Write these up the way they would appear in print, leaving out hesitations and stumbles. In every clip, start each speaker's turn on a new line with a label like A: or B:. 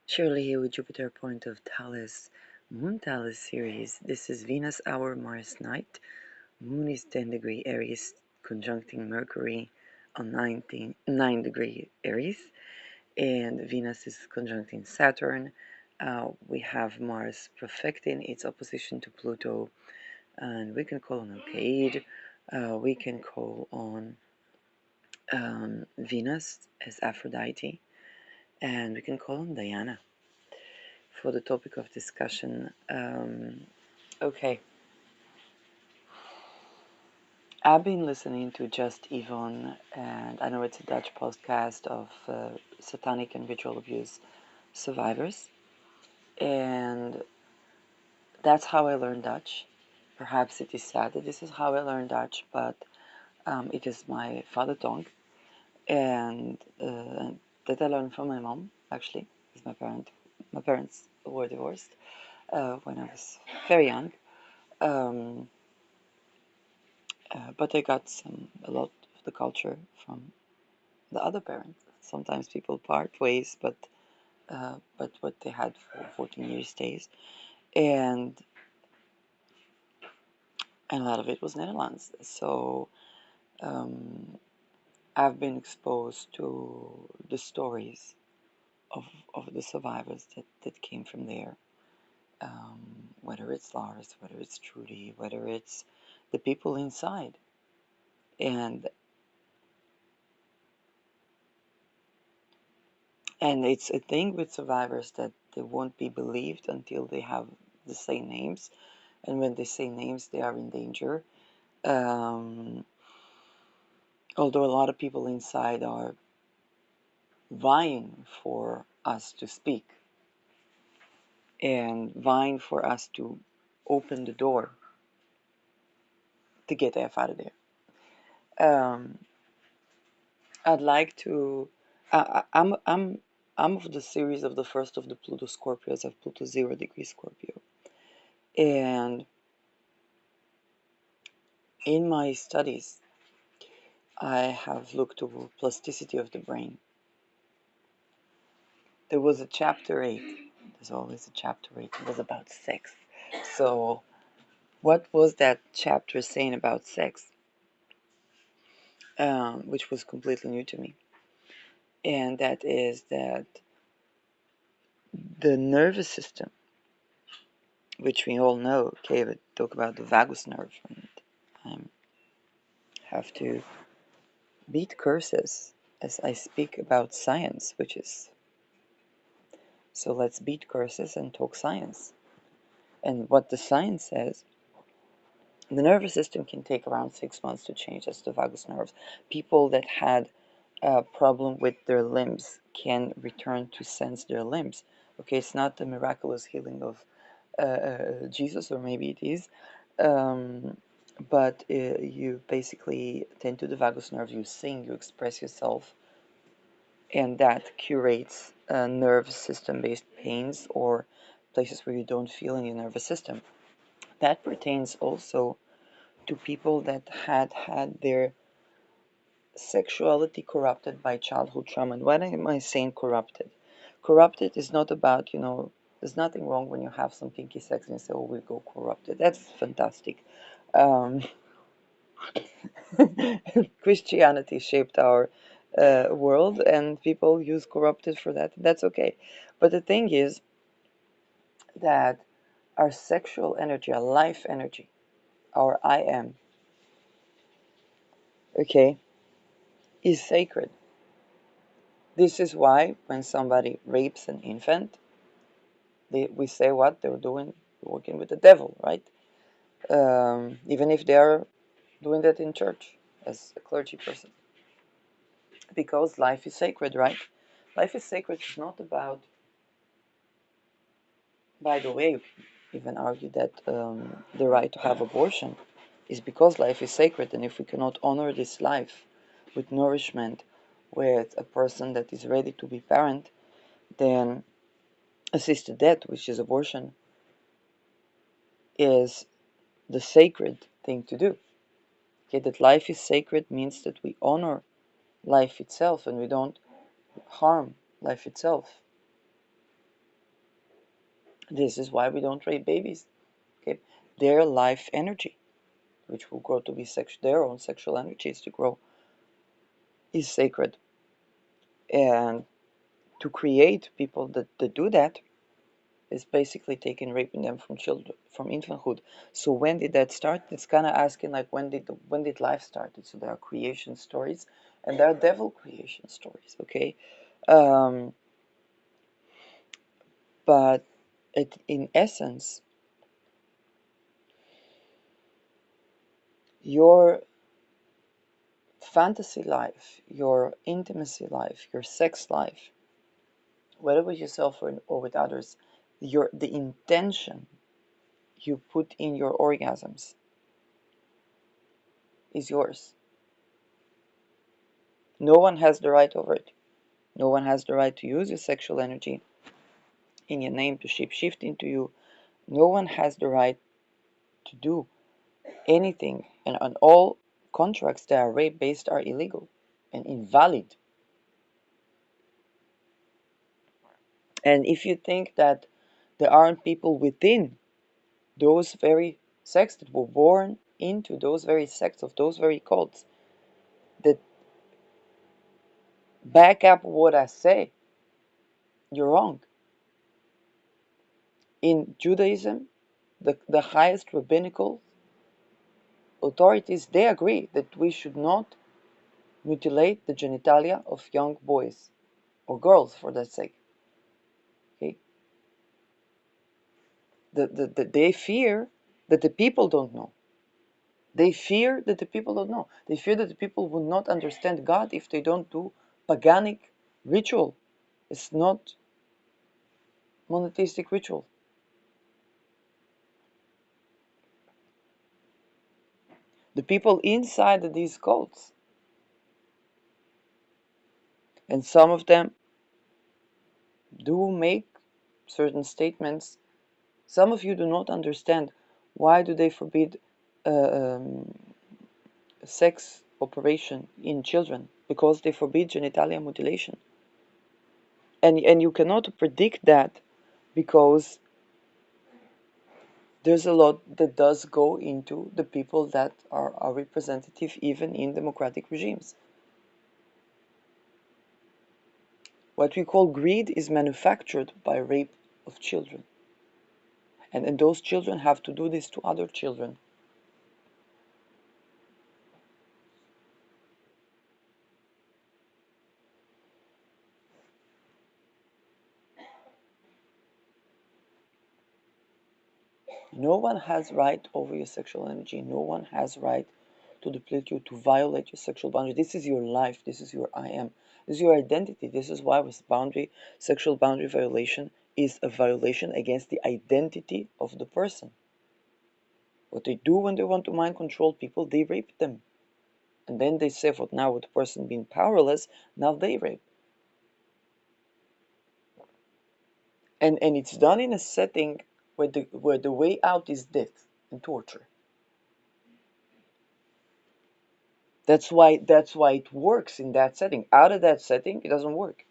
A: Shirley here with Jupiter Point of Thales, Moon Thales series. This is Venus hour Mars night. Moon is 10 degree Aries conjuncting Mercury on 9 degree Aries, and Venus is conjuncting Saturn. We have Mars perfecting its opposition to Pluto, and we can call on Alkaid. We can call on Venus as Aphrodite, and we can call on Diana for the topic of discussion. Okay, I've been listening to Just Yvonne, and I know it's a Dutch podcast of satanic and ritual abuse survivors, and that's how I learned Dutch. Perhaps it is sad that this is how I learned Dutch, but it is my father tongue, and that I learned from my mom, actually, because my parents were divorced when I was very young. Um, but I got a lot of the culture from the other parents. Sometimes people part ways, but what they had for 14 years stays, and a lot of it was Netherlands. So um, I've been exposed to the stories of the survivors that came from there. Whether it's Lars, whether it's Trudy, whether it's the people inside, and it's a thing with survivors that they won't be believed until they have the same names, and when they say names, they are in danger. Um, Although a lot of people inside are vying for us to speak and vying for us to open the door to get the F out of there. Um, I'd like to. I'm of the series of the first of the Pluto Scorpios of Pluto 0 degree Scorpio, and in my studies, I have looked over plasticity of the brain. There was a chapter 8. There's always a chapter 8. It was about sex. So, what was that chapter saying about sex? Which was completely new to me. And that is that the nervous system, which we all know, okay, but talk about the vagus nerve, and I have to beat curses as I speak about science, which is so let's beat curses and talk science. And what the science says, the nervous system can take around 6 months to change. That's the vagus nerves. People that had a problem with their limbs can return to sense their limbs. Okay, it's not the miraculous healing of Jesus, or maybe it is, um, but you basically tend to the vagus nerve. You sing, you express yourself, and that curates nervous system-based pains or places where you don't feel in your nervous system. That pertains also to people that had their sexuality corrupted by childhood trauma. And why am I saying corrupted? Corrupted is not about, there's nothing wrong when you have some kinky sex and you say, oh, we go corrupted. That's fantastic. Um, Christianity shaped our world, and people use corrupted for that. That's okay. But the thing is that our sexual energy, our life energy, our I am, okay, is sacred. This is why when somebody rapes an infant, we say what they're doing, working with the devil, right? Even if they are doing that in church as a clergy person. Because life is sacred, right? Life is sacred is not about, by the way, you can even argue that the right to have abortion is because life is sacred, and if we cannot honor this life with nourishment, with a person that is ready to be parent, then assisted death, which is abortion, is the sacred thing to do. Okay, that life is sacred means that we honor life itself and we don't harm life itself. This is why we don't rape babies. Okay, their life energy, which will grow to be their own sexual energies to grow, is sacred. And to create people that do that is basically taking raping them from children, from infanthood. So when did that start? It's kind of asking like when did life start? So there are creation stories and there are devil creation stories. Okay, um, but in essence, your fantasy life, your intimacy life, your sex life, whether with yourself or with others, the intention you put in your orgasms is yours. No one has the right over it. No one has the right to use your sexual energy in your name to shape shift into you. No one has the right to do anything, and on all contracts that are rape based are illegal and invalid. And if you think that there aren't people within those very sects that were born into those very sects of those very cults that back up what I say, you're wrong. In Judaism, the highest rabbinical authorities, they agree that we should not mutilate the genitalia of young boys or girls for that sake. Okay? They fear that the people don't know. They fear that the people don't know. They fear that the people will not understand God if they don't do paganic ritual. It's not monotheistic ritual. The people inside these cults, and some of them do make certain statements. Some of you do not understand why do they forbid sex operation in children, because they forbid genitalia mutilation. And you cannot predict that because there's a lot that does go into the people that are representative even in democratic regimes. What we call greed is manufactured by rape of children. And those children have to do this to other children. No one has right over your sexual energy. No one has right to deplete you, to violate your sexual boundary. This is your life. This is your I am. This is your identity. This is why with sexual boundary violation is a violation against the identity of the person. What they do when they want to mind control people, they rape them. And then they say, what now with the person being powerless, now they rape. And it's done in a setting where the way out is death and torture. That's why it works in that setting. Out of that setting, it doesn't work.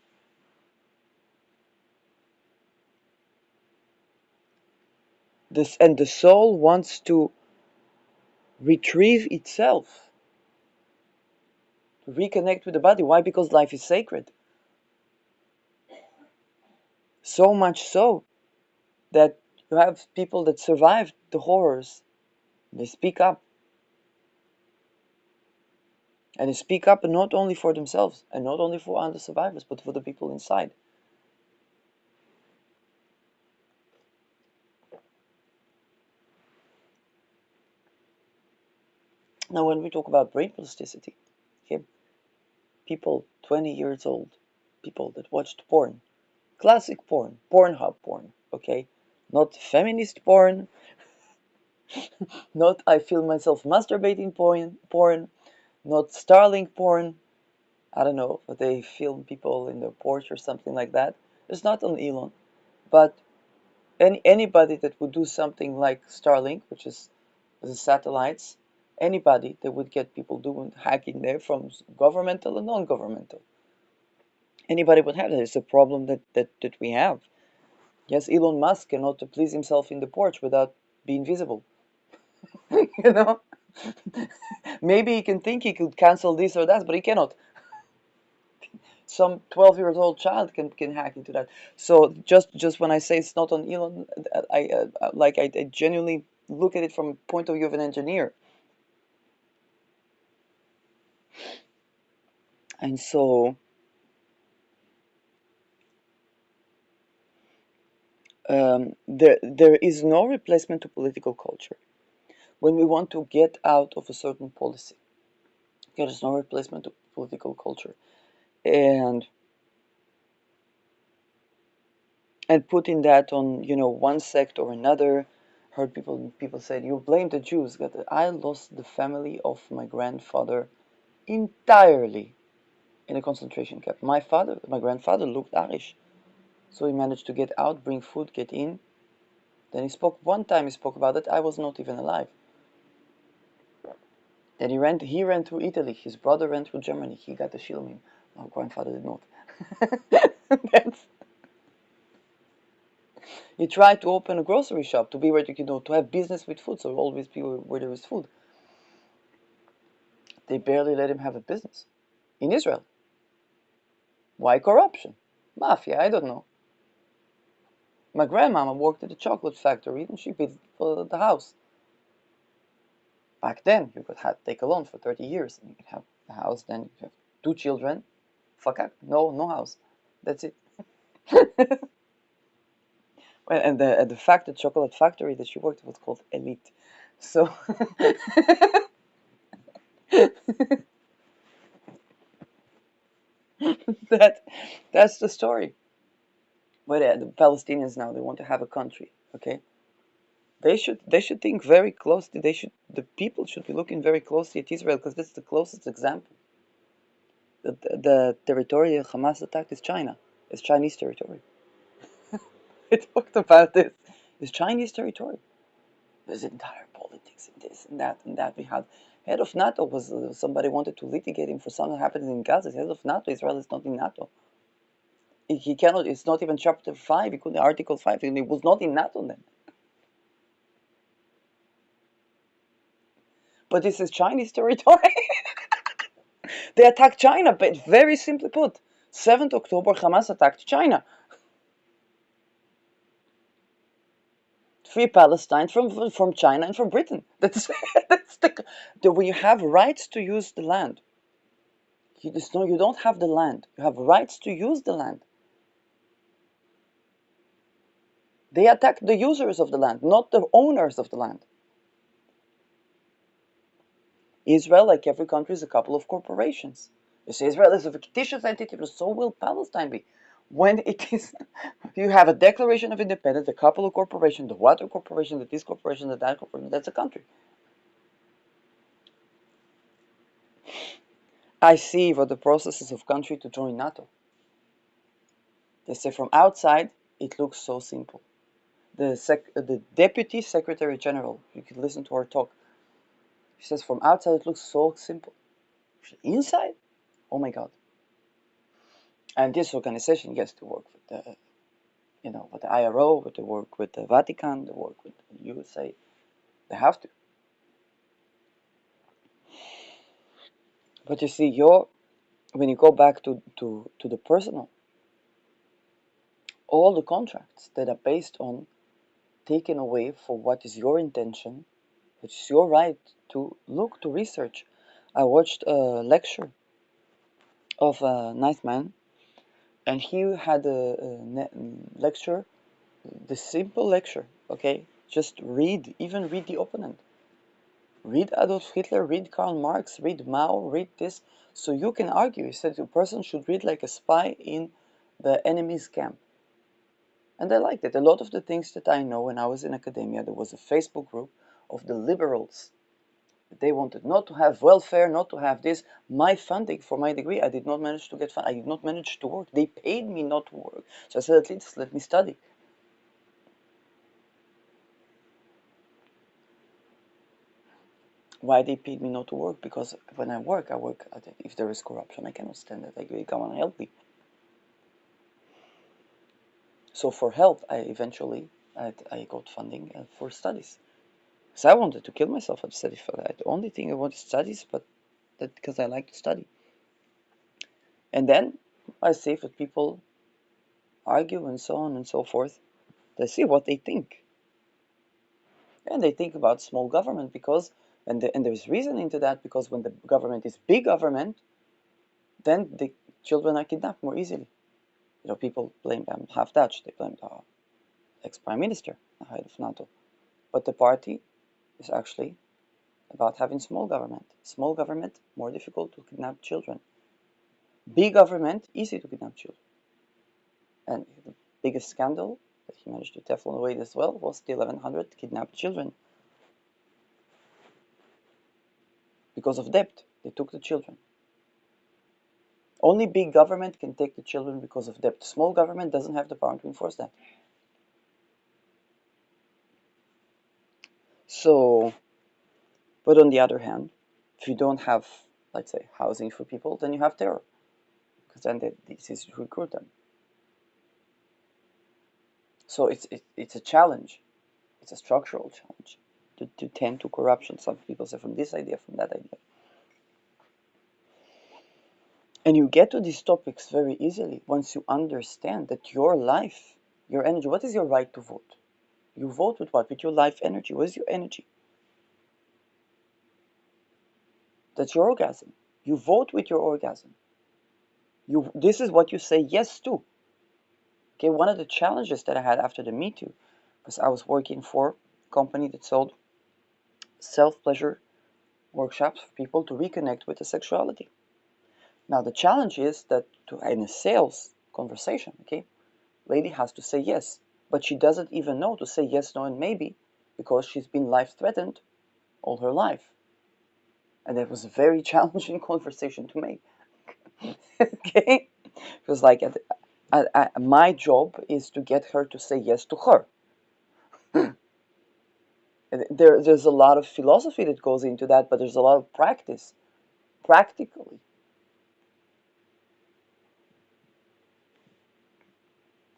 A: And the soul wants to retrieve itself, to reconnect with the body. Why? Because life is sacred. So much so that you have people that survived the horrors. They speak up. And they speak up not only for themselves and not only for other survivors, but for the people inside. Now, when we talk about brain plasticity, okay, people 20 years old, people that watched porn, classic porn, Pornhub porn, okay, not feminist porn, not I feel myself masturbating porn, not Starlink porn. I don't know, but they film people in their porch or something like that. It's not on Elon, but anybody that would do something like Starlink, which is the satellites, anybody that would get people doing hacking there from governmental and non-governmental, anybody would have that. It's a problem that we have. Yes, Elon Musk cannot please himself in the porch without being visible. You know, maybe he can think he could cancel this or that, but he cannot. Some 12-year-old child can hack into that. So just when I say it's not on Elon, I genuinely look at it from a point of view of an engineer. And so there is no replacement to political culture. When we want to get out of a certain policy, there is no replacement to political culture. And putting that on, one sect or another. Heard people say, you blame the Jews. I lost the family of my grandfather entirely in a concentration camp. My grandfather looked Irish, so he managed to get out, bring food, get in. Then one time he spoke about it, I was not even alive. Then he ran through Italy, his brother ran through Germany, he got the shilling. My grandfather did not. He tried to open a grocery shop to be where to have business with food, so always be where there is food. They barely let him have a business in Israel. Why corruption? Mafia, I don't know. My grandmama worked at a chocolate factory and she built the house. Back then, you could take a loan for 30 years and you could have the house, then you have 2 children. Fuck up. No house. That's it. Well, and the fact that chocolate factory that she worked was called Elite. So that's the story. But the Palestinians now, they want to have a country, okay? They should think very closely. The people should be looking very closely at Israel because this is the closest example. The territory that Hamas attacked is China. It's Chinese territory. We talked about this. It's Chinese territory. There's entire politics in this and that and that. We had head of NATO was somebody wanted to litigate him for something that happened in Gaza. Head of NATO. Israel is not in NATO. He cannot. It's not even Chapter 5. He couldn't Article 5. He was not in NATO then. But this is Chinese territory. They attacked China, but very simply put, 7th October, Hamas attacked China. Free Palestine from China and from Britain. That's when you have rights to use the land. You don't have the land. You have rights to use the land. They attack the users of the land, not the owners of the land. Israel, like every country, is a couple of corporations. You say Israel is a fictitious entity, but so will Palestine be. When it is, you have a Declaration of Independence, a couple of corporations, the water corporation, the this corporation, the that corporation, that's a country. I see what the process is of country to join NATO. They say from outside, it looks so simple. The Deputy Secretary General, you can listen to our talk, she says from outside it looks so simple. Inside, oh my God. And this organization gets to work with with the IRO, with the work with the Vatican, the work with the USA. They have to. But you see, when you go back to the personal, all the contracts that are based on taken away for what is your intention, which is your right to look, to research. I watched a lecture of a nice man, and he had a lecture, the simple lecture, okay? Just even read the opponent. Read Adolf Hitler, read Karl Marx, read Mao, read this, so you can argue. He said a person should read like a spy in the enemy's camp. And I liked it. A lot of the things that I know when I was in academia, there was a Facebook group of the liberals. They wanted not to have welfare, not to have this. My funding for my degree, I did not manage to get funded. I did not manage to work. They paid me not to work. So I said, at least let me study. Why they paid me not to work? Because when I work, if there is corruption, I cannot stand it. I come and help me. So for health, I got funding for studies. So I wanted to kill myself at study for that. The only thing I wanted studies, but that because I like to study. And then I see that people argue and so on and so forth. They see what they think. And they think about small government because, and there's reasoning to that, because when the government is big government, then the children are kidnapped more easily. People blame them half Dutch. They blame the ex-prime minister, the head of NATO. But the party is actually about having small government. Small government, more difficult to kidnap children. Big government, easy to kidnap children. And the biggest scandal that he managed to Teflon away as well was the 1100 kidnapped children. Because of debt, they took the children. Only big government can take the children because of debt. Small government doesn't have the power to enforce that. So, but on the other hand, if you don't have, let's say, housing for people, then you have terror, because then this is to recruit them. So it's a challenge. It's a structural challenge to tend to corruption. Some people say from this idea, from that idea. And you get to these topics very easily once you understand that your life, your energy, what is your right to vote? You vote with what? With your life energy. What is your energy? That's your orgasm. You vote with your orgasm. This is what you say yes to. Okay, one of the challenges that I had after the Me Too, because I was working for a company that sold self-pleasure workshops for people to reconnect with the sexuality. Now the challenge is that in a sales conversation, okay, lady has to say yes, but she doesn't even know to say yes, no, and maybe, because she's been life threatened all her life. And that was a very challenging conversation to make. Okay, because like my job is to get her to say yes to her. There's a lot of philosophy that goes into that, but there's a lot of practice, practically.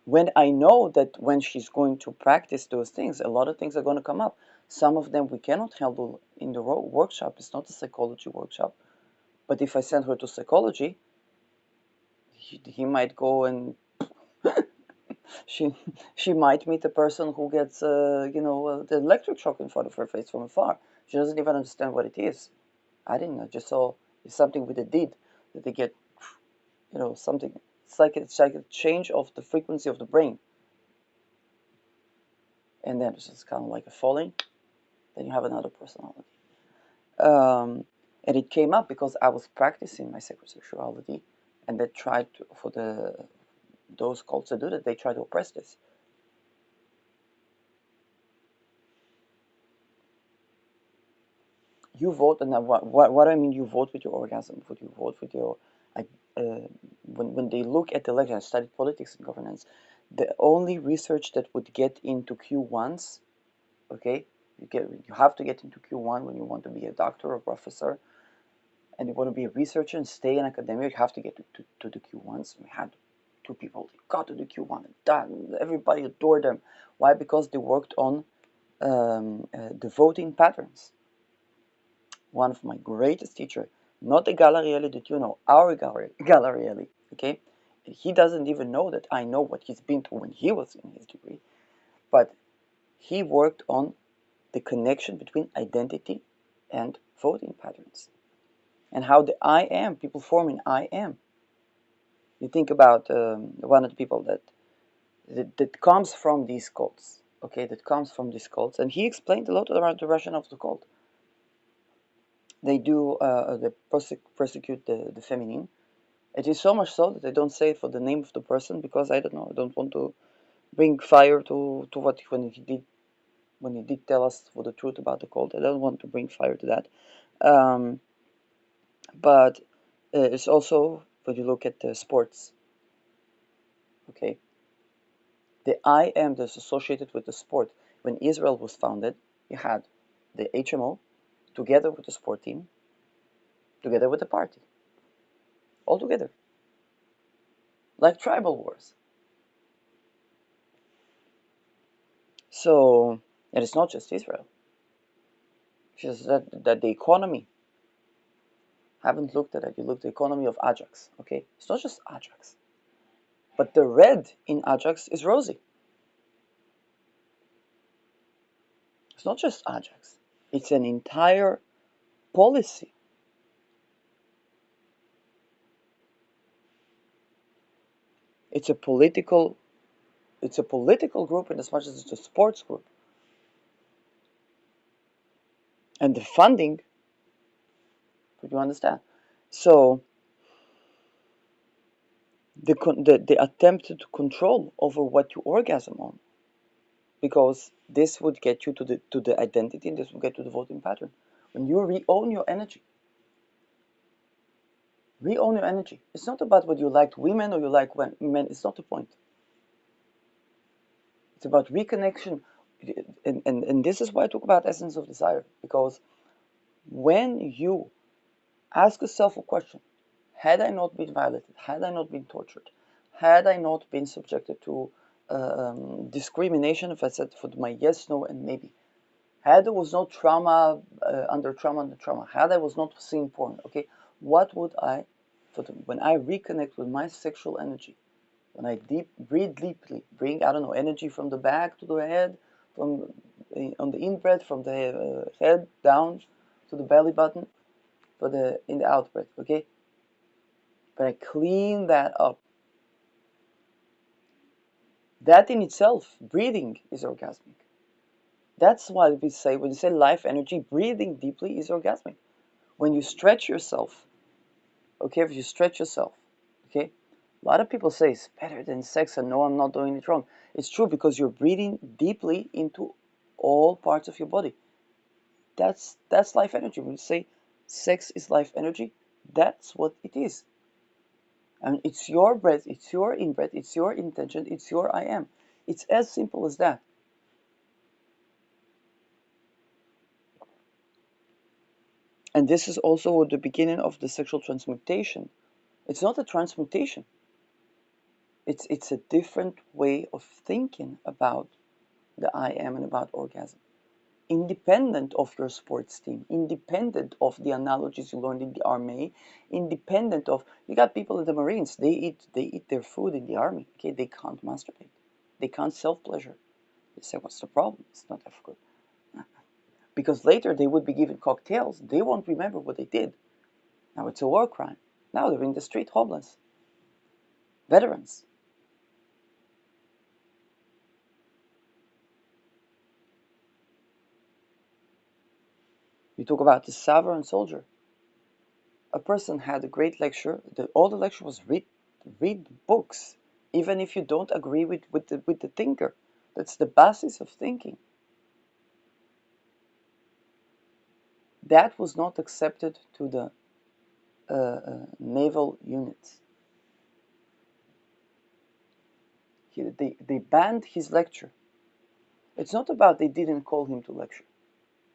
A: When I know that when she's going to practice those things, a lot of things are going to come up. Some of them we cannot handle in the workshop. It's not a psychology workshop. But if I send her to psychology, he might go and she she might meet a person who gets the electric shock in front of her face from afar. She doesn't even understand what it is. I didn't know. Just saw it's something with a did that they get something. It's like a change of the frequency of the brain, and then it's just kind of like a falling. Then you have another personality. And it came up because I was practicing my sexuality, and they tried to, for those cults that do that, they try to oppress this. You vote, and what I mean, you vote with your orgasm. Would you vote with your? Uh, when they look at the election, I studied politics and governance. The only research that would get into Q1s, okay, you have to get into Q1 when you want to be a doctor or professor, and you want to be a researcher and stay in academia. You have to get to the Q1s. We had two people that got to the Q1 and done. Everybody adored them. Why? Because they worked on the voting patterns. One of my greatest teachers, not the Galerielli that you know, our Galerielli, okay? He doesn't even know that I know what he's been through when he was in his degree, but he worked on the connection between identity and voting patterns and how the I am, people form an I am. You think about one of the people that comes from these cults, okay, that comes from these cults, and he explained a lot about the rationale of the cult. They do they persecute the feminine. It is so much so that I don't say it for the name of the person because I don't know. I don't want to bring fire to what when he did tell us for the truth about the cult. I don't want to bring fire to that. Um, but it's also when you look at the sports. Okay, the I am that's associated with the sport. When Israel was founded, you had the HMO together with the sport team, together with the party, all together, like tribal wars. So, and it's not just Israel. It's just that the economy, haven't looked at it, you look at the economy of Ajax, okay? It's not just Ajax. But the red in Ajax is rosy. It's not just Ajax. It's an entire policy. It's a political group in as much as it's a sports group. And the funding, you understand? So the attempt to control over what you orgasm on, because this would get you to the identity, and this would get to the voting pattern. When you re-own your energy, It's not about whether you like women or you like men. It's not the point. It's about reconnection, and this is why I talk about essence of desire, because when you ask yourself a question, had I not been violated, had I not been tortured, had I not been subjected to discrimination, if I said for my yes, no, and maybe, had there was no trauma under trauma, had I was not seeing porn, okay, what would I, when I reconnect with my sexual energy, when I breathe deeply, bring, I don't know, energy from the back to the head, from on the in-breath, from the head down to the belly button, in the out-breath, okay? But I clean that up. That in itself, breathing is orgasmic. That's why we say, when you say life energy, breathing deeply is orgasmic. When you stretch yourself, okay, if you stretch yourself, okay, a lot of people say it's better than sex, and no, I'm not doing it wrong. It's true, because you're breathing deeply into all parts of your body. That's life energy. When you say sex is life energy, that's what it is. And it's your breath, it's your in-breath, it's your intention, it's your I am. It's as simple as that. And this is also the beginning of the sexual transmutation. It's not a transmutation. It's a different way of thinking about the I am and about orgasm. Independent of your sports team, independent of the analogies you learned in the army, independent of, you got people in the Marines, they eat their food in the army, okay? They can't masturbate. They can't self-pleasure. You say, what's the problem? It's not that good. Because later they would be given cocktails. They won't remember what they did. Now it's a war crime. Now they're in the street homeless. Veterans. You talk about the sovereign soldier. A person had a great lecture. All the lecture was read books, even if you don't agree with the thinker. That's the basis of thinking. That was not accepted to the naval units. They banned his lecture. It's not about they didn't call him to lecture.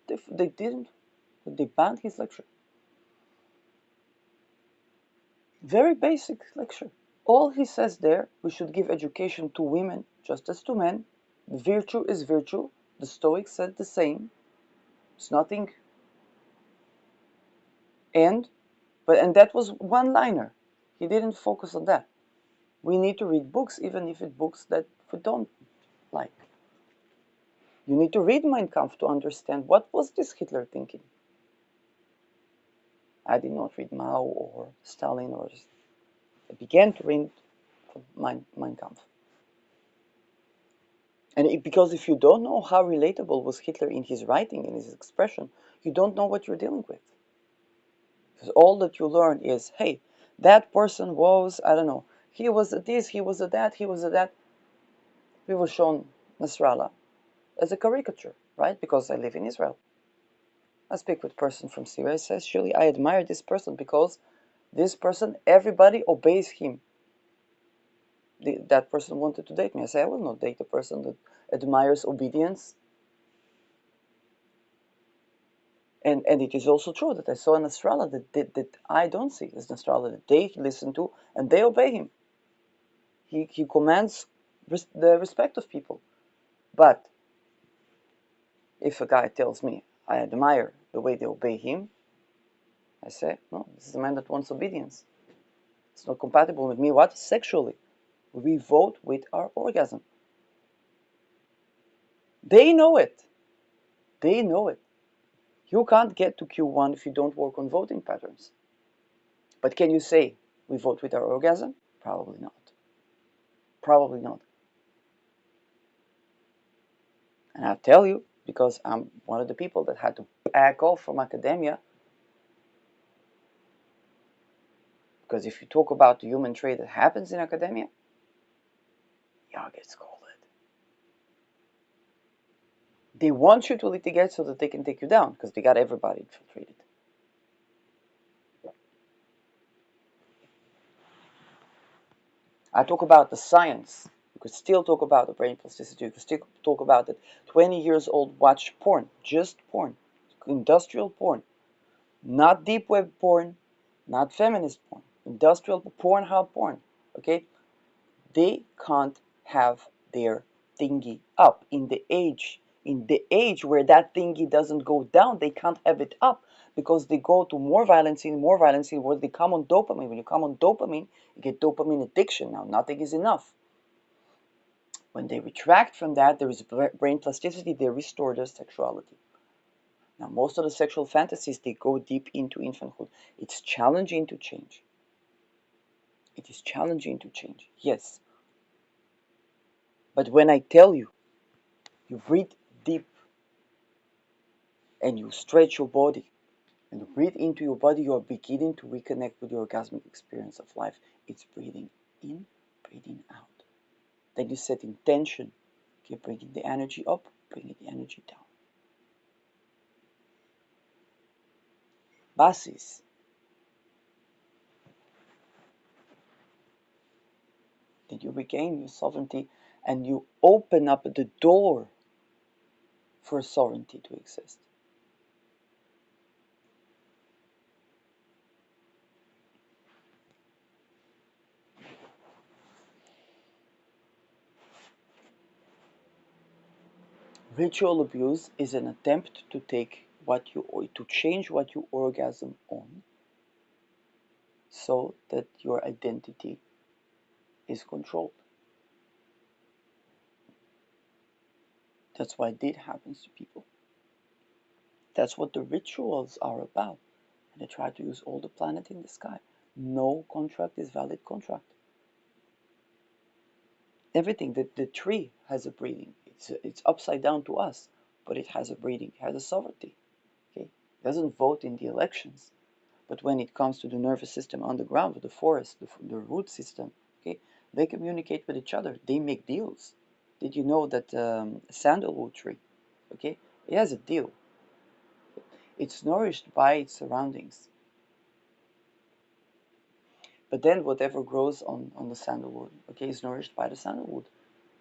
A: They didn't. They banned his lecture. Very basic lecture. All he says there, we should give education to women just as to men. Virtue is virtue. The Stoics said the same. It's nothing. And that was one liner. He didn't focus on that. We need to read books, even if it's books that we don't like. You need to read Mein Kampf to understand what was this Hitler thinking. I did not read Mao or Stalin, or I began to read Mein Kampf. And because if you don't know how relatable was Hitler in his writing, in his expression, you don't know what you're dealing with. Because all that you learn is, hey, that person was, I don't know, he was a this, he was a that, he was a that. We were shown Nasrallah as a caricature, right? Because I live in Israel. I speak with a person from Syria. He says, surely I admire this person because this person, everybody obeys him. That person wanted to date me. I say, I will not date a person that admires obedience. And it is also true that I saw a Nasrallah that I don't see as Nasrallah, that they listen to and they obey him. He commands the respect of people. But If a guy tells me I admire the way they obey him, I say, no, this is a man that wants obedience. It's not compatible with me. What? Sexually. We vote with our orgasm. They know it. They know it. You can't get to Q1 if you don't work on voting patterns. But can you say we vote with our orgasm? Probably not. Probably not. And I'll tell you, because I'm one of the people that had to back off from academia. Because if you talk about the human trait that happens in academia, you get scolded. They want you to litigate so that they can take you down, because they got everybody infiltrated. I talk about the science. You could still talk about the brain plasticity. You could still talk about that 20 years old watch porn, just porn, industrial porn, not deep web porn, not feminist porn, industrial Pornhub porn. Okay, they can't have their thingy up in the age where that thingy doesn't go down. They can't have it up because they go to more violence where they come on dopamine. When you come on dopamine, you get dopamine addiction. Now nothing is enough. When they retract from that, there is brain plasticity. They restore their sexuality. Now most of the sexual fantasies, they go deep into infanthood. It's challenging to change. It is challenging to change, yes. But when I tell you, you breathe deep and you stretch your body and you breathe into your body, you are beginning to reconnect with your orgasmic experience of life. It's breathing in, breathing out. Then you set intention. Okay, bringing the energy up, bringing the energy down. Basis. Then you regain your sovereignty and you open up the door for sovereignty to exist. Ritual abuse is an attempt to change what you orgasm on so that your identity is controlled. That's why it happens to people. That's what the rituals are about. And they try to use all the planet in the sky. No contract is valid contract. Everything, the tree has a breathing. It's upside down to us, but it has a breathing, it has a sovereignty. Okay? It doesn't vote in the elections. But when it comes to the nervous system underground, the forest, the root system, okay, they communicate with each other. They make deals. Did you know that sandalwood tree, okay, it has a deal. It's nourished by its surroundings. But then whatever grows on the sandalwood, okay, is nourished by the sandalwood.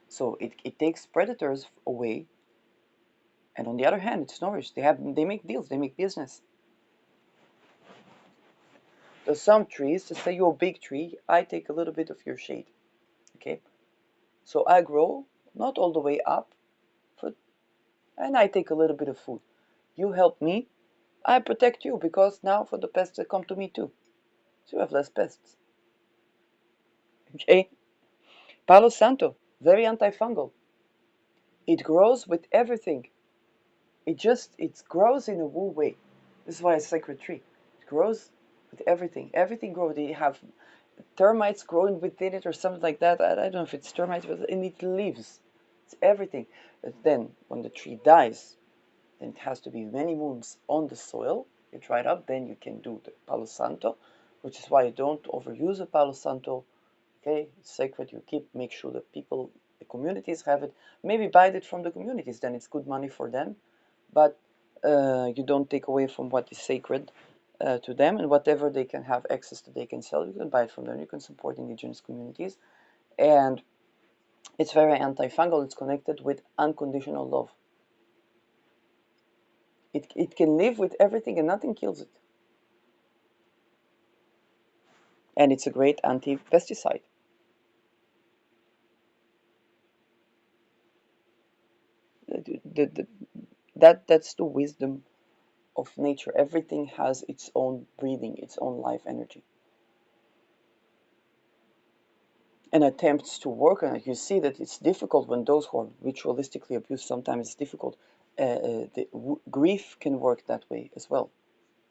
A: So it takes predators away, and on the other hand, it's nourished. They make deals. They make business. There's some trees. To say you're a big tree, I take a little bit of your shade. Okay, so I grow not all the way up, and I take a little bit of food. You help me, I protect you because now for the pests that come to me too. So you have less pests. Okay, Palo Santo, very antifungal. It grows with everything. It grows in a woo way. This is why it's a sacred tree. It grows with everything. Everything grows. They have termites growing within it or something like that. I don't know if it's termites, but and it lives. It's everything. But then when the tree dies, then it has to be many moons on the soil. You dry it up, then you can do the Palo Santo, which is why you don't overuse a Palo Santo. Okay, it's sacred. Make sure that people, the communities have it. Maybe buy it from the communities, then it's good money for them. But you don't take away from what is sacred to them, and whatever they can have access to, they can sell. You can buy it from them. You can support indigenous communities, and it's very antifungal. It's connected with unconditional love. It can live with everything, and nothing kills it. And it's a great anti-pesticide. that's the wisdom of nature. Everything has its own breathing, its own life energy, and attempts to work on it. You see that it's difficult when those who are ritualistically abused. Sometimes it's difficult. Grief can work that way as well.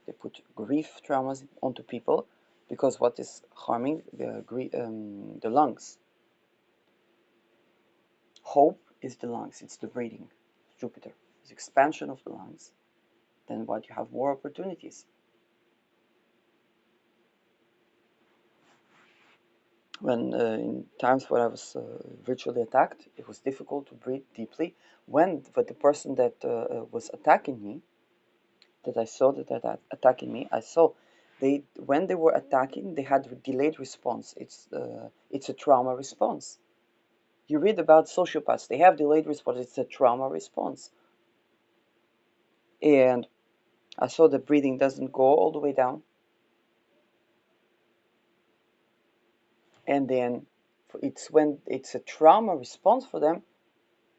A: They put grief traumas onto people because what is harming the lungs. Hope is the lungs. It's the breathing. Jupiter. It's expansion of the lungs. Then what you have more opportunities. When in times where I was virtually attacked, it was difficult to breathe deeply. But the person that was attacking me, that I saw that attacking me, I saw when they were attacking, they had delayed response. It's a trauma response. You read about sociopaths; they have delayed response. It's a trauma response, and I saw the breathing doesn't go all the way down, and then it's when it's a trauma response for them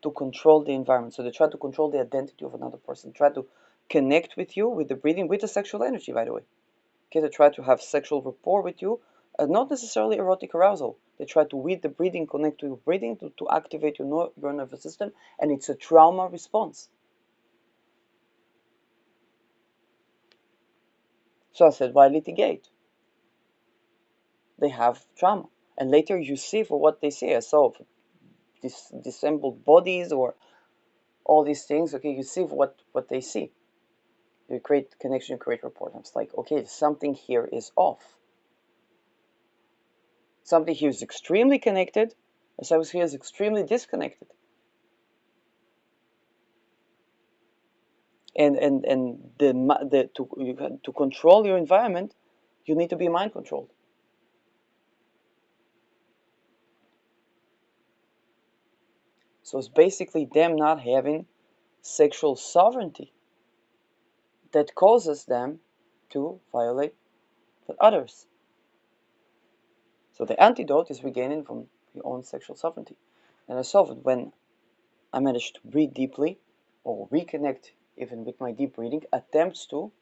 A: to control the environment. So they try to control the identity of another person, try to connect with you with the breathing, with the sexual energy, by the way. Okay, they try to have sexual rapport with you, not necessarily erotic arousal. They try to, with the breathing, connect to your breathing to activate your nervous system, and it's a trauma response. So I said, why litigate? They have trauma. And later you see for what they say. I saw disassembled bodies or all these things. Okay, you see what they see. You create connection, you create rapport. I was like, okay, something here is off. Something here is extremely connected, and something here is extremely disconnected. And to control your environment, you need to be mind controlled. So it's basically them not having sexual sovereignty that causes them to violate others. So the antidote is regaining from your own sexual sovereignty. And I saw that when I managed to breathe deeply or reconnect even with my deep breathing, attempts to,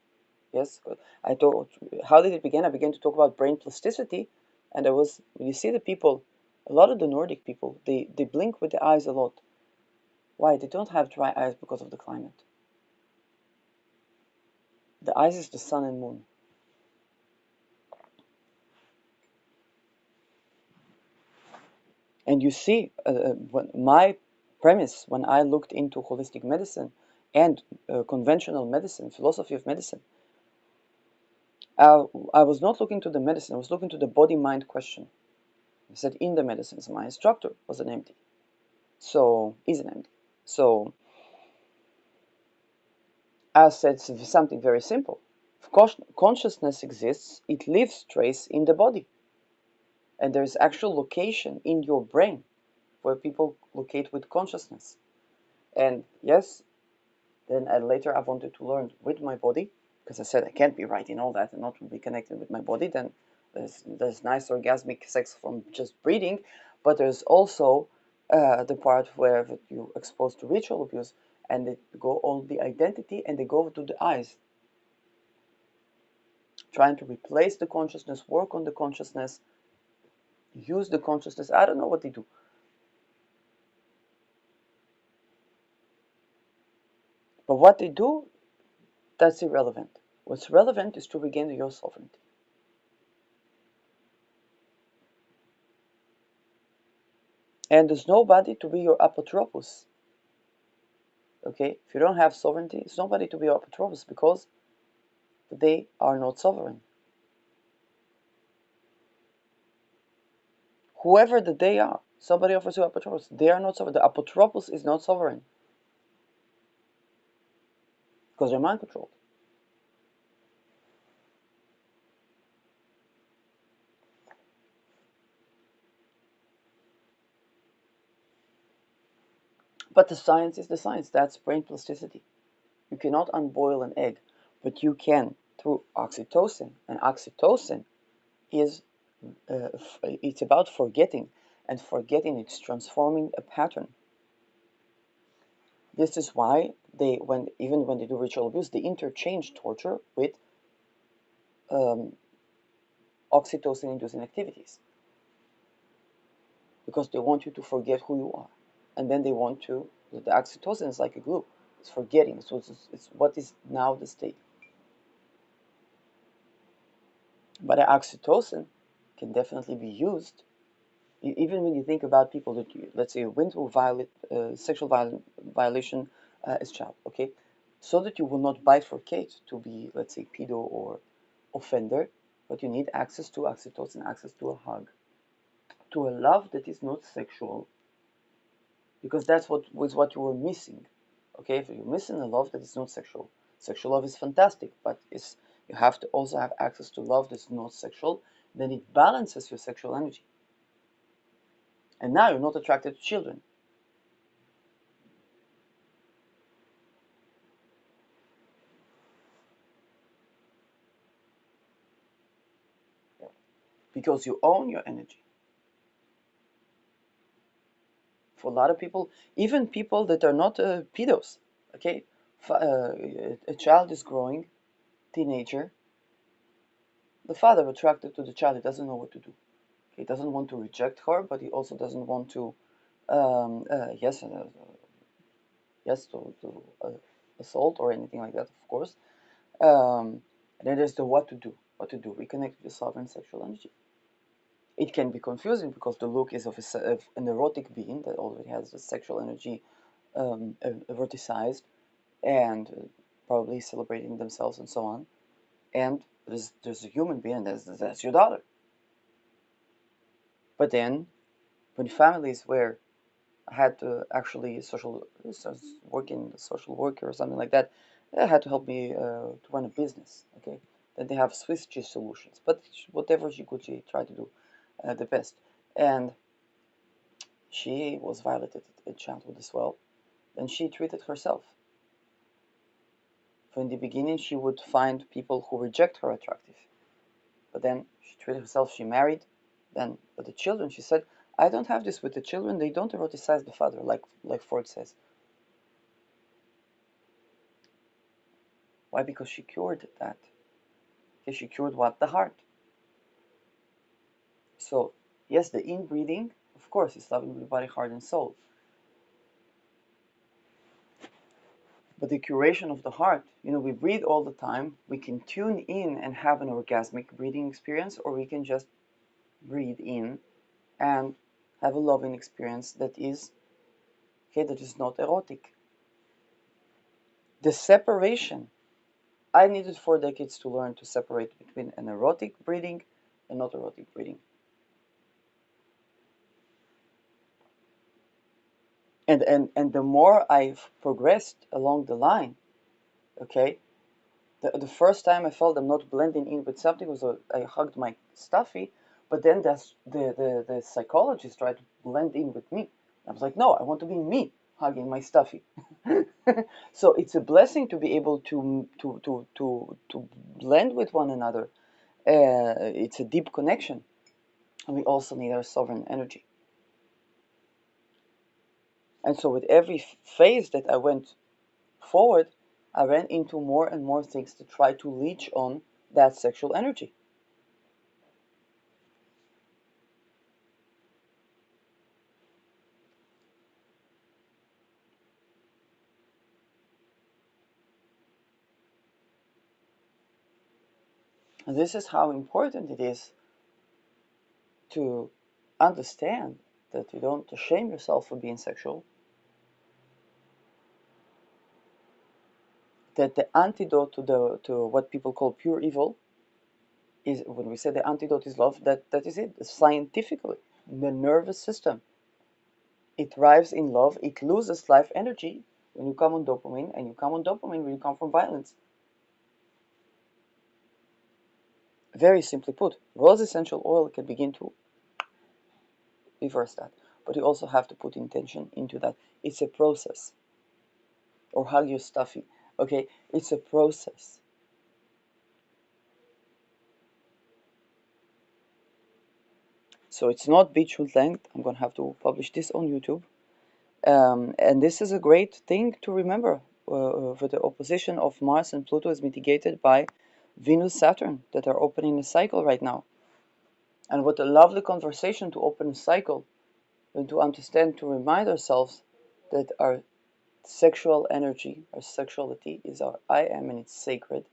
A: yes, I thought, how did it begin? I began to talk about brain plasticity, and when you see the people, a lot of the Nordic people, they blink with the eyes a lot. Why? They don't have dry eyes because of the climate. The eyes is the sun and moon. And you see, my premise when I looked into holistic medicine and conventional medicine, philosophy of medicine, I was not looking to the medicine, I was looking to the body-mind question. I said in the medicines, my instructor was an MD. So, is an MD. So, I said something very simple. If consciousness exists, it leaves trace in the body. And there is actual location in your brain where people locate with consciousness. And yes, then later I wanted to learn with my body, because I said I can't be writing all that and not be connected with my body. Then there's nice orgasmic sex from just breathing, but there's also the part where you're exposed to ritual abuse, and they go on the identity and they go to the eyes, trying to replace the consciousness, work on the consciousness, use the consciousness. I don't know what they do. But what they do, that's irrelevant. What's relevant is to regain your sovereignty. And there's nobody to be your apotropos. Okay? If you don't have sovereignty, there's nobody to be your apotropos because they are not sovereign. Whoever that they are, somebody offers you apotropos, they are not sovereign. The apotropos is not sovereign because they're mind controlled. But the science is the science. That's brain plasticity. You cannot unboil an egg, but you can through oxytocin. And oxytocin is it's about forgetting, and forgetting it's transforming a pattern. This is why even when they do ritual abuse, they interchange torture with um, oxytocin-inducing activities, because they want you to forget who you are, and then they want to. The oxytocin is like a glue; it's forgetting. So it's what is now the state. But the oxytocin can definitely be used. Even when you think about people that let's say went through sexual violation as a child, okay, so that you will not bifurcate to be, let's say, pedo or offender, but you need access to oxytocin, access to a hug, to a love that is not sexual, because that's what was what you were missing. Okay, if you're missing a love that is not sexual, sexual love is fantastic, but it's you have to also have access to love that's not sexual. Then it balances your sexual energy, and now you're not attracted to children. Because you own your energy. For a lot of people, even people that are not pedos, okay, a child is growing, teenager, the father attracted to the child, he doesn't know what to do. He doesn't want to reject her, but he also doesn't want to, yes, yes, to assault or anything like that, of course. And then there's the what to do, reconnect with the sovereign sexual energy. It can be confusing because the look is of an erotic being that already has the sexual energy eroticized and probably celebrating themselves and so on. And there's a human being, and that's your daughter. But then, when families where I had to actually work in social worker or something like that, they had to help me to run a business. Okay, then they have Swiss cheese solutions, but whatever she could, she tried to do the best. And she was violated in childhood as well. Then she treated herself. So in the beginning, she would find people who reject her attractive. But then she treated herself, she married. Then, but the children, she said, I don't have this with the children. They don't eroticize the father, like Freud says. Why? Because she cured that. Okay, she cured what? The heart. So, yes, the inbreeding, of course, is loving with body, heart, and soul. But the curation of the heart, we breathe all the time. We can tune in and have an orgasmic breathing experience, or we can just breathe in and have a loving experience that is, okay, that is not erotic. The separation, I needed 4 decades to learn to separate between an erotic breathing and not erotic breathing. And the more I've progressed along the line, okay, the first time I felt I'm not blending in with something was I hugged my stuffy, but then the psychologist tried to blend in with me. I was like, no, I want to be me hugging my stuffy. So it's a blessing to be able to blend with one another. It's a deep connection, and we also need our sovereign energy. And so with every phase that I went forward, I ran into more and more things to try to leech on that sexual energy. And this is how important it is to understand that you don't shame yourself for being sexual, that the antidote to what people call pure evil is, when we say the antidote is love, that is it. Scientifically, the nervous system, it thrives in love, it loses life energy when you come on dopamine, and you come on dopamine when you come from violence. Very simply put, rose essential oil can begin to reverse that, but you also have to put intention into that. It's a process. Or hug your stuffy, okay, it's a process. So it's not beetroot length. I'm gonna have to publish this on YouTube. And this is a great thing to remember. For the opposition of Mars and Pluto is mitigated by Venus, Saturn, that are opening a cycle right now. And what a lovely conversation to open a cycle and to understand, to remind ourselves that our sexual energy, our sexuality is our I am and it's sacred.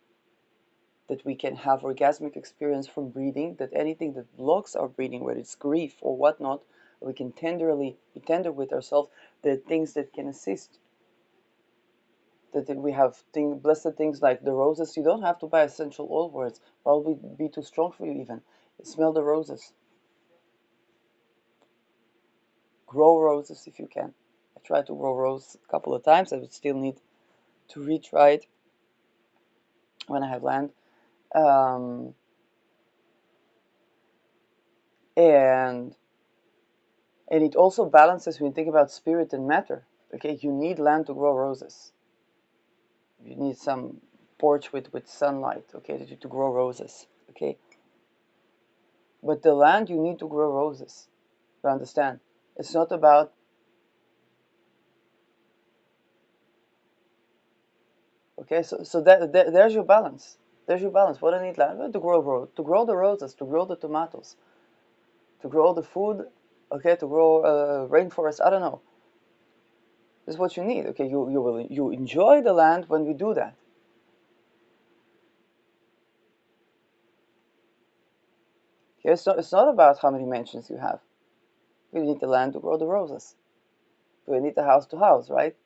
A: That we can have orgasmic experience from breathing, that anything that blocks our breathing, whether it's grief or whatnot, we can tenderly be tender with ourselves, the things that can assist. That we have blessed things like the roses. You don't have to buy essential oil words, probably be too strong for you even. Smell the roses. Grow roses if you can. I tried to grow roses a couple of times. I would still need to retry it when I have land. Um, and it also balances when you think about spirit and matter. Okay, you need land to grow roses. You need some porch with sunlight, okay, to grow roses, okay? But the land you need to grow roses. You understand? It's not about, okay, so there's your balance. There's your balance. What I need land to grow the roses, to grow the tomatoes, to grow the food, okay, to grow rainforest. I don't know. This is what you need. Okay, you enjoy the land when we do that. Okay, it's not about how many mansions you have. You need the land to grow the roses. You need the house to house, right?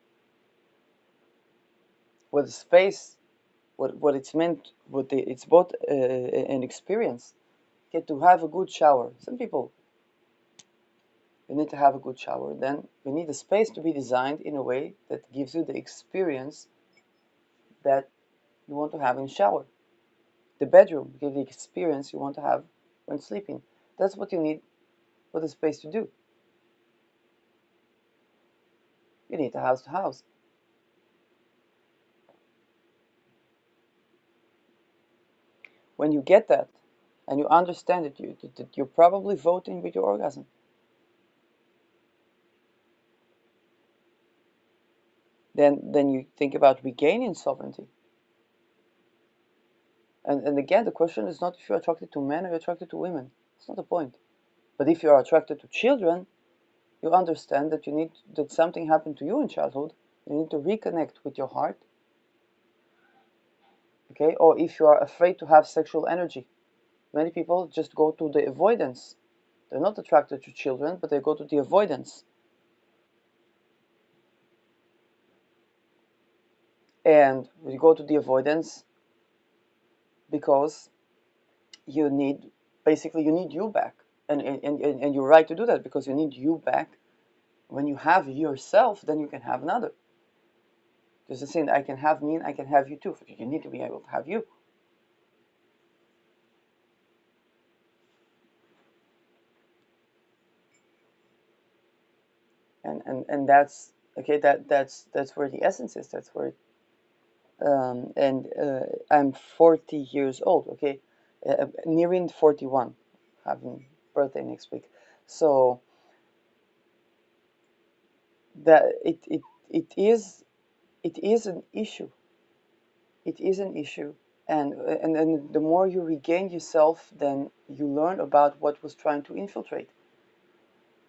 A: With the space, what it's meant, it's both an experience. Okay, to have a good shower. Some people, you need to have a good shower. Then you need the space to be designed in a way that gives you the experience that you want to have in shower. The bedroom gives the experience you want to have when sleeping. That's what you need for the space to do. You need the house to house. When you get that and you understand it, you're probably voting with your orgasm. Then you think about regaining sovereignty. And again, the question is not if you're attracted to men or you're attracted to women. It's not the point. But if you are attracted to children, you understand that something happened to you in childhood. You need to reconnect with your heart. Okay? Or if you are afraid to have sexual energy. Many people just go to the avoidance. They're not attracted to children, but they go to the avoidance. And we go to the avoidance because you need you back. And you're right to do that because you need you back. When you have yourself, then you can have another. There's a saying, I can have me and I can have you too. You need to be able to have you. And that's okay, that's where the essence is. That's where and I'm 40 years old, okay? Nearing 41, having birthday next week. So that it is an issue. It is an issue. And the more you regain yourself, then you learn about what was trying to infiltrate.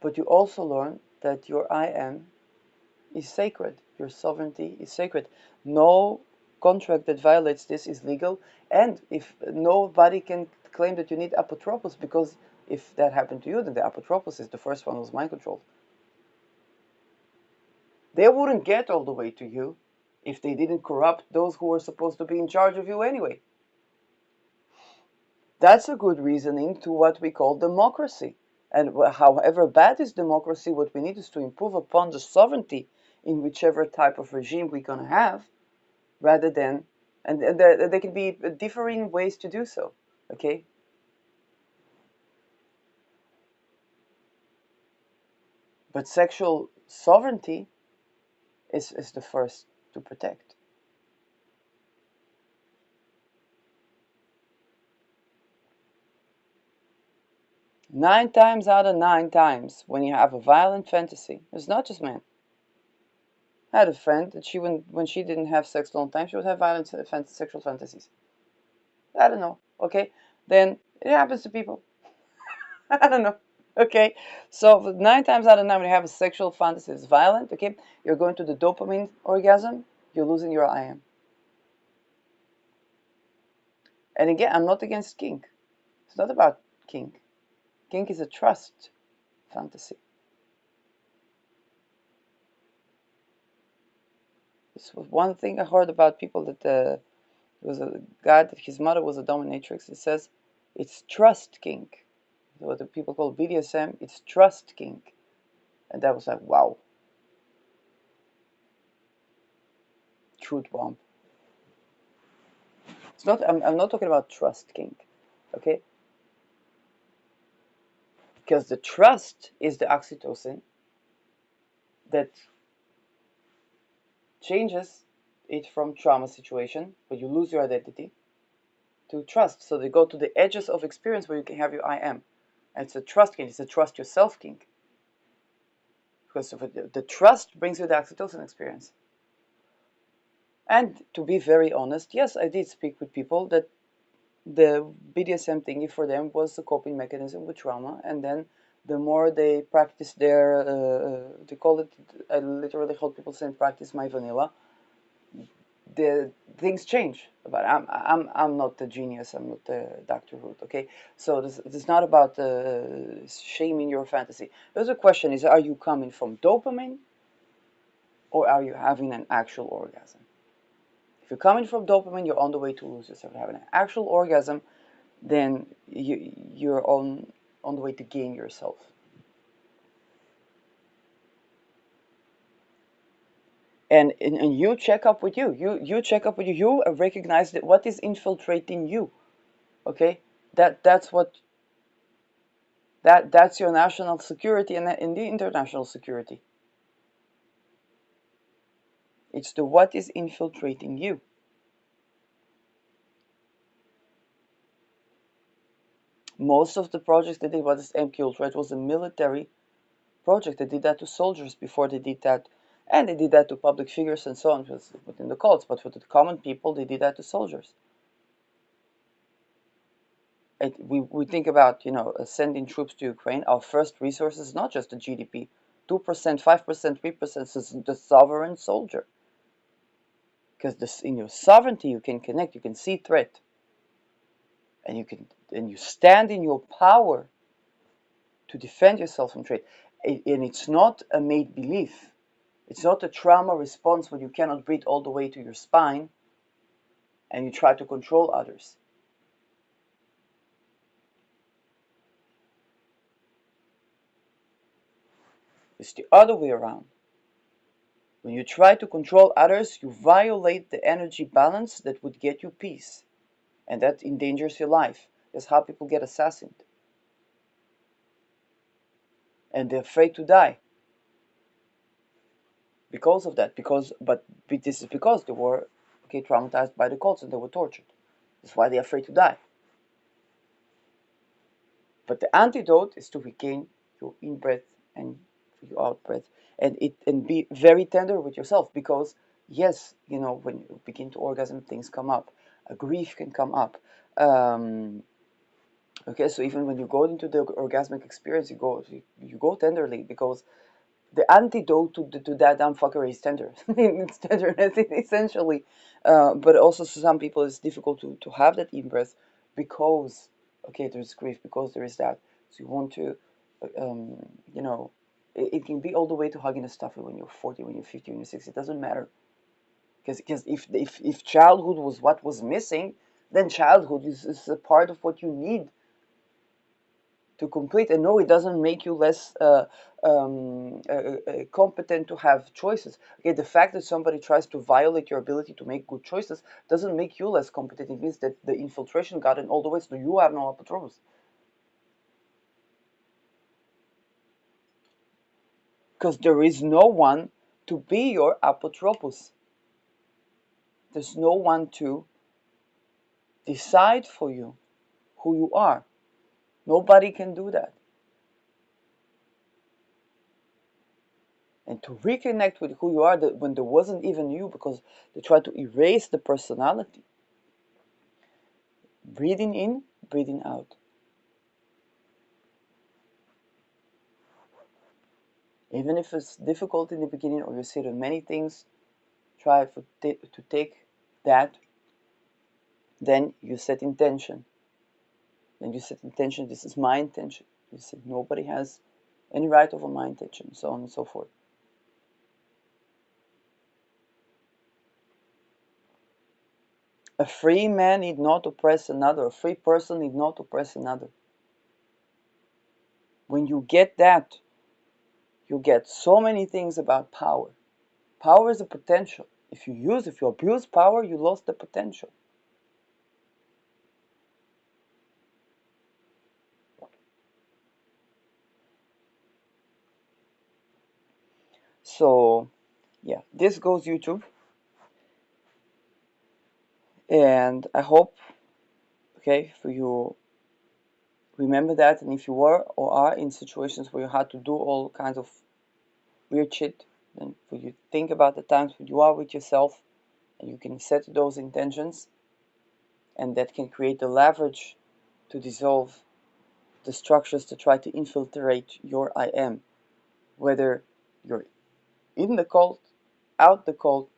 A: But you also learn that your I am is sacred. Your sovereignty is sacred. No contract that violates this is legal. And if nobody can claim that you need apotropos, because if that happened to you, then the apotropos is the first one was mind controlled. They wouldn't get all the way to you if they didn't corrupt those who were supposed to be in charge of you anyway. That's a good reasoning to what we call democracy. And however bad is democracy, what we need is to improve upon the sovereignty in whichever type of regime we're going to have, rather than, and there can be differing ways to do so, okay? But sexual sovereignty is the first to protect. 9 times out of 9 times, when you have a violent fantasy, it's not just men. had a friend that when she didn't have sex a long time, she would have violent sexual fantasies. I don't know. Okay, then it happens to people. I don't know. Okay, so 9 times out of 9, when you have a sexual fantasy that's violent, okay, you're going to the dopamine orgasm, you're losing your I am. And again, I'm not against kink. It's not about kink. Kink is a trust fantasy. This was one thing I heard about people that there was a guy that his mother was a dominatrix. He says it's trust kink. What the people call BDSM, it's trust kink. And that was like, wow, truth bomb. It's not. I'm not talking about trust kink, okay? Because the trust is the oxytocin that changes it from trauma situation where you lose your identity to trust. So they go to the edges of experience where you can have your I am. And it's a trust kink. It's a trust yourself kink. Because the trust brings you the oxytocin experience. And to be very honest, yes, I did speak with people that the BDSM thingy for them was a coping mechanism with trauma, and then the more they practice their, they call it, I literally heard people saying practice my vanilla, the things change. But I'm not the genius, I'm not the Dr. Hoot, okay? So this is not about shaming your fantasy. There's a question is, are you coming from dopamine or are you having an actual orgasm? If you're coming from dopamine, you're on the way to lose yourself. Having an actual orgasm, then you're on the way to gain yourself. And you check up with you. You check up with you. You recognize that what is infiltrating you. Okay, that's that's your national security and in the international security. It's the what is infiltrating you. Most of the projects they did, what is MQ, right, was a military project. They did that to soldiers before they did that, and they did that to public figures and so on within the cults. But for the common people, they did that to soldiers. We think about sending troops to Ukraine. Our first resource is not just the GDP, 2%, 5%, 3% is the sovereign soldier. Because in your sovereignty, you can connect, you can see threat, and you stand in your power to defend yourself from threat. And it's not a made belief. It's not a trauma response when you cannot breathe all the way to your spine and you try to control others. It's the other way around. When you try to control others, you violate the energy balance that would get you peace. And that endangers your life. That's how people get assassinated. And they're afraid to die because of that. But this is because they were traumatized by the cults and they were tortured. That's why they're afraid to die. But the antidote is to regain your in-breath and your out-breath, and be very tender with yourself, because yes, when you begin to orgasm, things come up. A grief can come up. Okay, so even when you go into the orgasmic experience, you go tenderly, because the antidote to that damn fuckery is tender. It's tenderness essentially. But also for some people it's difficult to have that in-breath because there's grief, because there is that. So you want to, um, you know, it can be all the way to hugging a stuffy when you're 40, when you're 50, when you're 60. It doesn't matter. Because if childhood was what was missing, then childhood is a part of what you need to complete. And no, it doesn't make you less competent to have choices. Okay, the fact that somebody tries to violate your ability to make good choices doesn't make you less competent. It means that the infiltration got in all the way, so you have no apotropos. Because there is no one to be your apotropos. There's no one to decide for you who you are. Nobody can do that. and to reconnect with who you are when there wasn't even you, because they try to erase the personality. Breathing in, breathing out. Even if it's difficult in the beginning or you see the many things, try to take that. Then you set intention. Then you set intention, this is my intention. You say nobody has any right over my intention, so on and so forth. A free man need not oppress another. A free person need not oppress another. When you get that, you get so many things about power. Power is a potential. If you abuse power, you lost the potential. So, yeah, this goes YouTube. And I hope, okay, for you remember that. And if you were or are in situations where you had to do all kinds of weird shit, then for you think about the times when you are with yourself and you can set those intentions, and that can create the leverage to dissolve the structures to try to infiltrate your I am, whether you're in the cult, out the cult,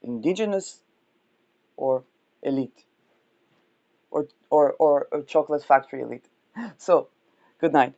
A: indigenous, or elite, or chocolate factory elite. So, good night.